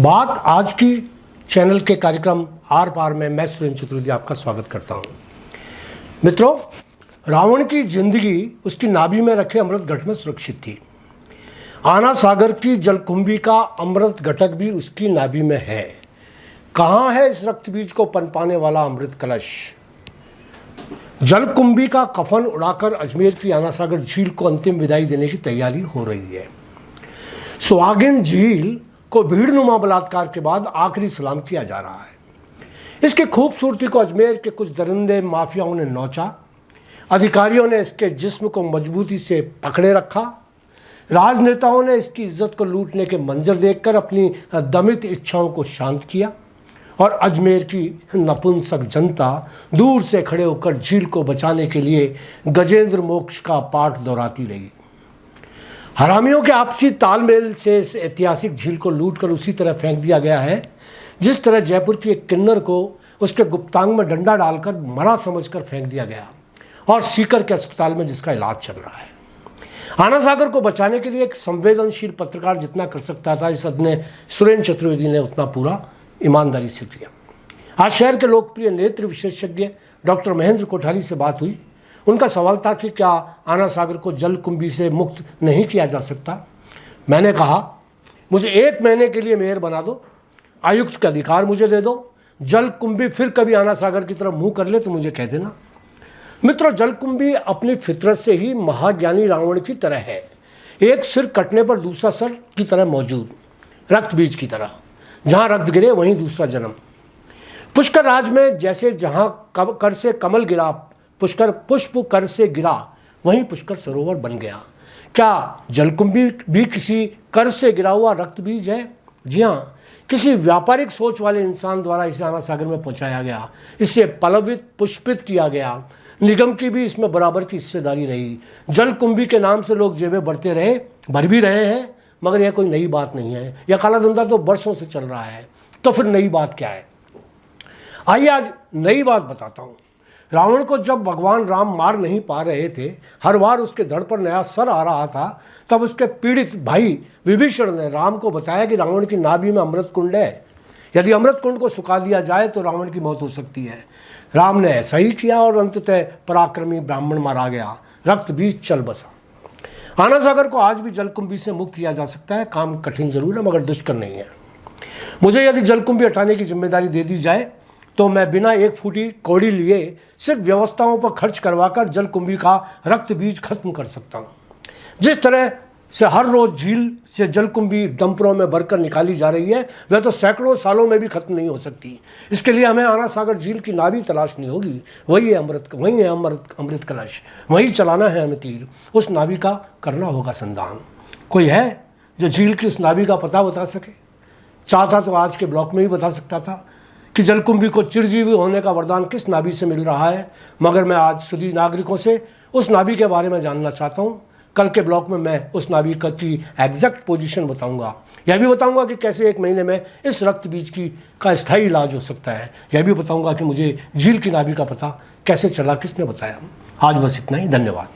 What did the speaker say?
बात आज की चैनल के कार्यक्रम आर पार में मैं सुरेंद्र चतुर्वेदी आपका स्वागत करता हूं। मित्रों, रावण की जिंदगी उसकी नाभि में रखे अमृत घट में सुरक्षित थी। आना सागर की जलकुंभी का अमृत घटक भी उसकी नाभि में है। कहाँ है इस रक्त बीज को पनपाने वाला अमृत कलश? जलकुंभी का कफन उड़ाकर अजमेर की आना सागर झील को अंतिम विदाई देने की तैयारी हो रही है। सुहागिन झील को भीड़नुमा बलात्कार के बाद आखिरी सलाम किया जा रहा है। इसकी खूबसूरती को अजमेर के कुछ दरिंदे माफियाओं ने नोचा। अधिकारियों ने इसके जिस्म को मजबूती से पकड़े रखा। राजनेताओं ने इसकी इज्जत को लूटने के मंजर देखकर अपनी दमित इच्छाओं को शांत किया और अजमेर की नपुंसक जनता दूर से खड़े होकर झील को बचाने के लिए गजेंद्र मोक्ष का पाठ दोहराती रही। हरामियों के आपसी तालमेल से इस ऐतिहासिक झील को लूटकर उसी तरह फेंक दिया गया है जिस तरह जयपुर की एक किन्नर को उसके गुप्तांग में डंडा डालकर मरा समझकर फेंक दिया गया और सीकर के अस्पताल में जिसका इलाज चल रहा है। आना सागर को बचाने के लिए एक संवेदनशील पत्रकार जितना कर सकता था, इस अदने सुरेंद्र चतुर्वेदी ने उतना पूरा ईमानदारी से किया। आज शहर के लोकप्रिय नेत्र विशेषज्ञ डॉक्टर महेंद्र कोठारी से बात हुई। उनका सवाल था कि क्या आना सागर को जलकुंभी से मुक्त नहीं किया जा सकता। मैंने कहा, मुझे 1 महीने के लिए मेयर बना दो, आयुक्त के अधिकार मुझे दे दो। जलकुंभी फिर कभी आना सागर की तरफ मुंह कर ले तो मुझे कह देना। मित्रों, जलकुंभी अपनी फितरत से ही महाज्ञानी रावण की तरह है। एक सिर कटने पर दूसरा सर की तरह मौजूद, रक्त बीज की तरह। जहाँ रक्त गिरे वहीं दूसरा जन्म। पुष्कर राज में जैसे जहाँ कर से कमल गिरा, पुष्कर पुष्प कर से गिरा, वहीं पुष्कर सरोवर बन गया। क्या जलकुंभी भी किसी कर से गिरा हुआ रक्त बीज है? जी हाँ, किसी व्यापारिक सोच वाले इंसान द्वारा इसे आना सागर में पहुंचाया गया, इससे पलवित पुष्पित किया गया। निगम की भी इसमें बराबर की हिस्सेदारी रही। जलकुंभी के नाम से लोग जेबें भरते रहे, भर भी रहे हैं, मगर यह कोई नई बात नहीं है। यह काला धंधा तो बरसों से चल रहा है। तो फिर नई बात क्या है? आइए आज नई बात बताता हूँ। रावण को जब भगवान राम मार नहीं पा रहे थे, हर बार उसके धड़ पर नया सर आ रहा था, तब उसके पीड़ित भाई विभीषण ने राम को बताया कि रावण की नाभि में अमृत कुंड है। यदि अमृत कुंड को सुखा दिया जाए तो रावण की मौत हो सकती है। राम ने ऐसा ही किया और अंततः पराक्रमी ब्राह्मण मारा गया, रक्त बीज चल बसा। आना सागर को आज भी जलकुंभी से मुक्त किया जा सकता है। काम कठिन जरूर है मगर दुष्कर नहीं है। मुझे यदि जलकुंभी हटाने की जिम्मेदारी दे दी जाए तो मैं बिना 1 फूटी कौड़ी लिए सिर्फ व्यवस्थाओं पर खर्च करवाकर जलकुंभी का रक्त बीज खत्म कर सकता हूँ। जिस तरह से हर रोज झील से जलकुंभी डंपरों में भरकर निकाली जा रही है, वह तो सैकड़ों सालों में भी खत्म नहीं हो सकती। इसके लिए हमें आना सागर झील की नाभि तलाशनी होगी। वही है अमृत कलश, वही चलाना है हमें तीर। उस नाभि का करना होगा संधान। कोई है जो झील की उस नाभि का पता बता सके? चाहता तो आज के ब्लॉक में भी बता सकता था कि जलकुंभी को चिरजीवी होने का वरदान किस नाभि से मिल रहा है, मगर मैं आज सभी नागरिकों से उस नाभि के बारे में जानना चाहता हूँ। कल के ब्लॉक में मैं उस नाभि की एग्जैक्ट पोजीशन बताऊंगा। यह भी बताऊंगा कि कैसे 1 महीने में इस रक्त बीज का स्थायी इलाज हो सकता है। यह भी बताऊंगा कि मुझे झील की नाभि का पता कैसे चला, किसने बताया। आज बस इतना ही। धन्यवाद।